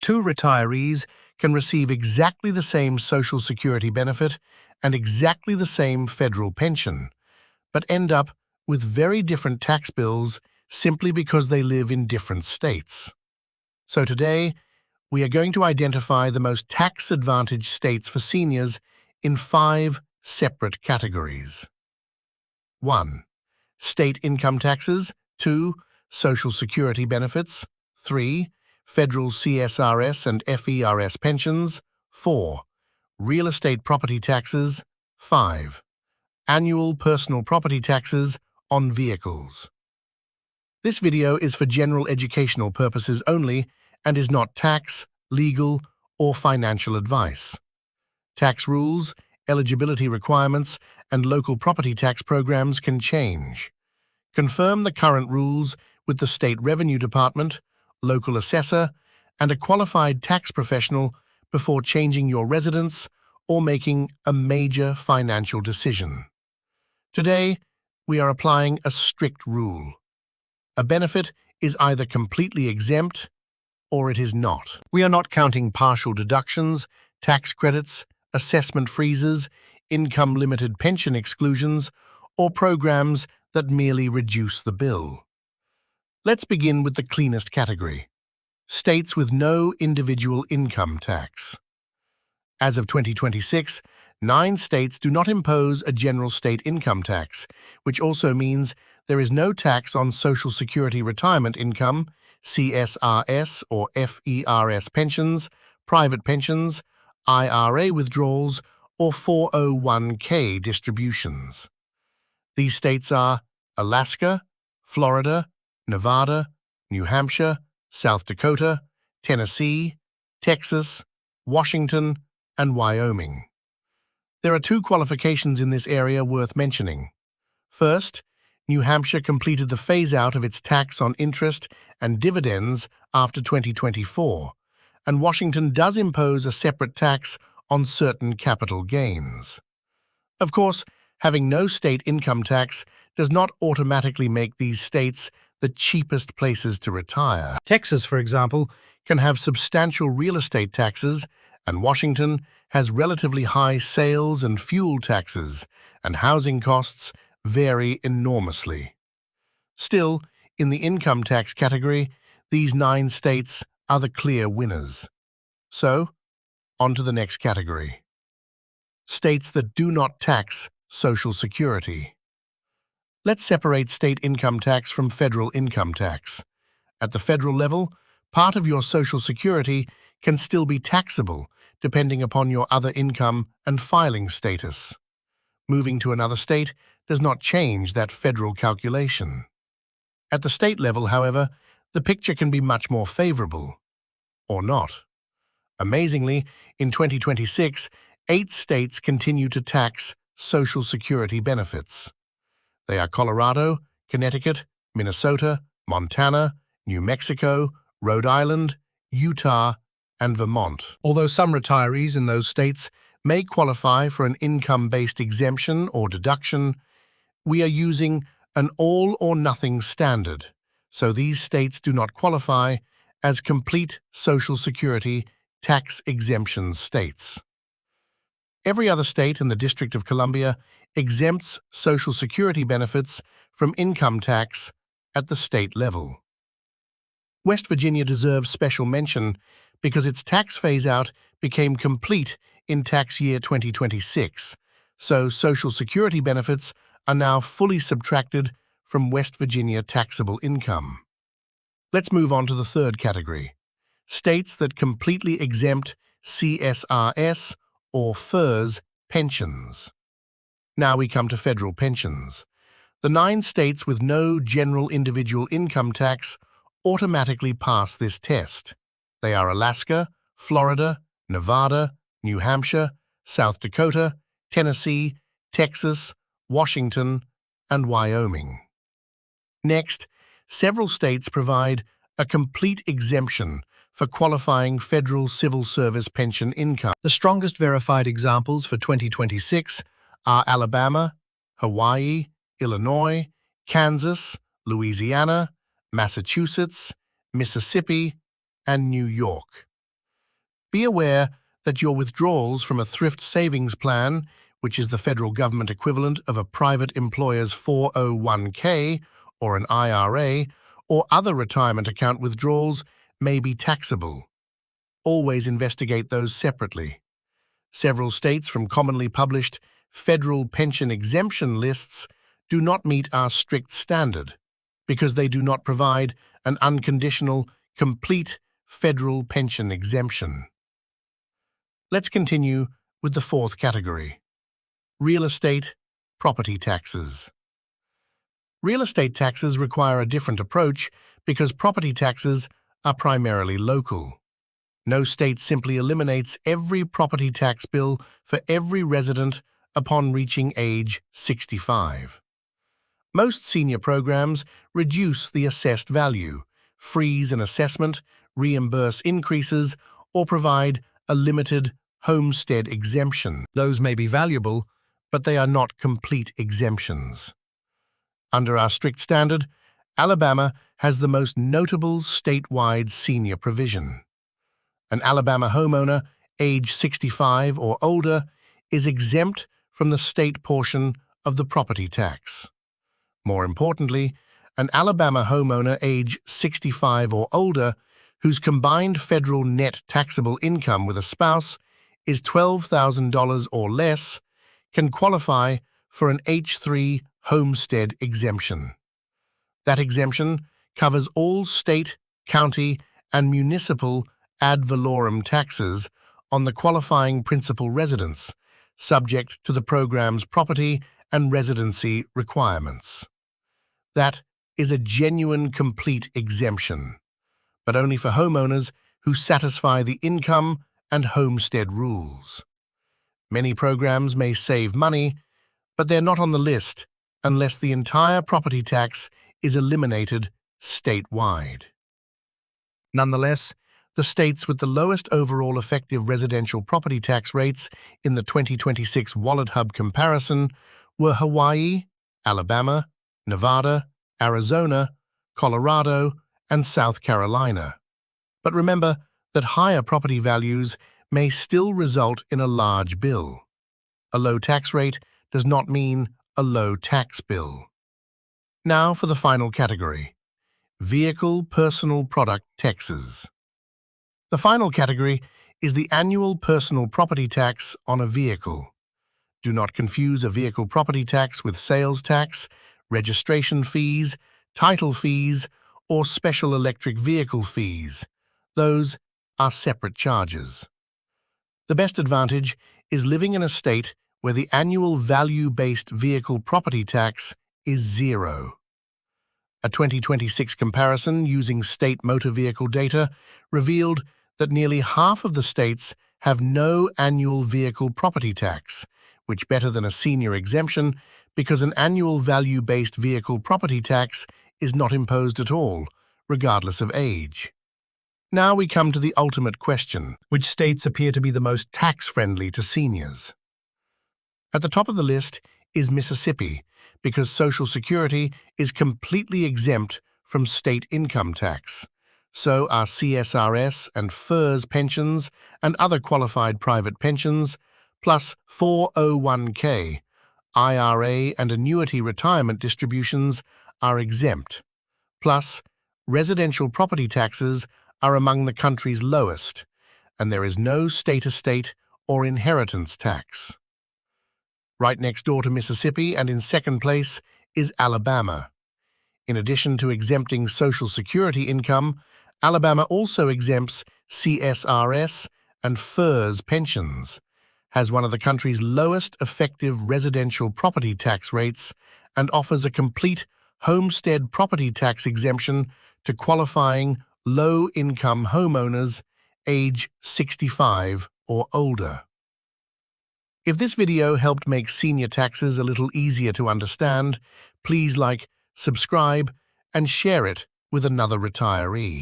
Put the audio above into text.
Two retirees can receive exactly the same Social Security benefit and exactly the same federal pension, but end up with very different tax bills simply because they live in different states. So today, we are going to identify the most tax-advantaged states for seniors in 5 separate categories. 1. State income taxes. 2. Social Security benefits. 3. Federal CSRS and FERS pensions. 4. Real estate property taxes. 5. Annual personal property taxes on vehicles. This video is for general educational purposes only and is not tax, legal, or financial advice. Tax rules, eligibility requirements, and local property tax programs can change. Confirm the current rules with the State Revenue Department, local assessor, and a qualified tax professional before changing your residence or making a major financial decision. Today, we are applying a strict rule. A benefit is either completely exempt or it is not. We are not counting partial deductions, tax credits, assessment freezes, income-limited pension exclusions, or programs that merely reduce the bill. Let's begin with the cleanest category: states with no individual income tax. As of 2026, 9 states do not impose a general state income tax, which also means there is no tax on Social Security retirement income, CSRS or FERS pensions, private pensions, IRA withdrawals, or 401k distributions. These states are Alaska, Florida, Nevada, New Hampshire, South Dakota, Tennessee, Texas, Washington, and Wyoming. There are 2 qualifications in this area worth mentioning. First, New Hampshire completed the phase-out of its tax on interest and dividends after 2024, and Washington does impose a separate tax on certain capital gains. Of course, having no state income tax does not automatically make these states the cheapest places to retire. Texas, for example, can have substantial real estate taxes, and Washington has relatively high sales and fuel taxes, and housing costs vary enormously. Still, in the income tax category, these 9 states are the clear winners. So, on to the next category: states that do not tax Social Security. Let's separate state income tax from federal income tax. At the federal level, part of your Social Security can still be taxable depending upon your other income and filing status. Moving to another state does not change that federal calculation. At the state level, however, the picture can be much more favorable. Or not. Amazingly, in 2026, 8 states continue to tax Social Security benefits. They are Colorado, Connecticut, Minnesota, Montana, New Mexico, Rhode Island, Utah, and Vermont. Although some retirees in those states may qualify for an income-based exemption or deduction, we are using an all-or-nothing standard, so these states do not qualify as complete Social Security tax exemption states. Every other state in the District of Columbia exempts Social Security benefits from income tax at the state level. West Virginia deserves special mention because its tax phase-out became complete in tax year 2026, so Social Security benefits are now fully subtracted from West Virginia taxable income. Let's move on to the third category: states that completely exempt CSRS or FERS pensions. Now we come to federal pensions. The 9 states with no general individual income tax automatically pass this test. They are Alaska, Florida, Nevada, New Hampshire, South Dakota, Tennessee, Texas, Washington, and Wyoming. Next, several states provide a complete exemption for qualifying federal civil service pension income. The strongest verified examples for 2026 are Alabama, Hawaii, Illinois, Kansas, Louisiana, Massachusetts, Mississippi, and New York. Be aware that your withdrawals from a thrift savings plan, which is the federal government equivalent of a private employer's 401k or an IRA, or other retirement account withdrawals may be taxable. Always investigate those separately. Several states from commonly published federal pension exemption lists do not meet our strict standard because they do not provide an unconditional, complete federal pension exemption. Let's continue with the fourth category: real estate property taxes. Real estate taxes require a different approach because property taxes are primarily local. No state simply eliminates every property tax bill for every resident upon reaching age 65. Most senior programs reduce the assessed value, freeze an assessment, reimburse increases, or provide a limited homestead exemption. Those may be valuable, but they are not complete exemptions. Under our strict standard, Alabama has the most notable statewide senior provision. An Alabama homeowner, age 65 or older, is exempt from the state portion of the property tax. More importantly, an Alabama homeowner, age 65 or older, whose combined federal net taxable income with a spouse is $12,000 or less, can qualify for an H3 homestead exemption. That exemption covers all state, county, and municipal ad valorem taxes on the qualifying principal residence, subject to the program's property and residency requirements. That is a genuine complete exemption, but only for homeowners who satisfy the income and homestead rules. Many programs may save money, but they're not on the list unless the entire property tax is eliminated statewide. Nonetheless, the states with the lowest overall effective residential property tax rates in the 2026 Wallet Hub comparison were Hawaii, Alabama, Nevada, Arizona, Colorado, and South Carolina. But remember that higher property values may still result in a large bill. A low tax rate does not mean a low tax bill. Now for the final category: vehicle personal product taxes. The final category is the annual personal property tax on a vehicle. Do not confuse a vehicle property tax with sales tax, registration fees, title fees, or special electric vehicle fees. Those are separate charges. The best advantage is living in a state where the annual value-based vehicle property tax is zero. A 2026 comparison using state motor vehicle data revealed that nearly half of the states have no annual vehicle property tax, which better than a senior exemption because an annual value-based vehicle property tax is not imposed at all, regardless of age. Now we come to the ultimate question: which states appear to be the most tax-friendly to seniors? At the top of the list is Mississippi, because Social Security is completely exempt from state income tax. So are CSRS and FERS pensions and other qualified private pensions, plus 401k, IRA and annuity retirement distributions are exempt. Plus, residential property taxes are among the country's lowest, and there is no state estate or inheritance tax. Right next door to Mississippi and in second place is Alabama. In addition to exempting Social Security income, Alabama also exempts CSRS and FERS pensions, has one of the country's lowest effective residential property tax rates, and offers a complete homestead property tax exemption to qualifying low-income homeowners age 65 or older. If this video helped make senior taxes a little easier to understand, please like, subscribe, and share it with another retiree.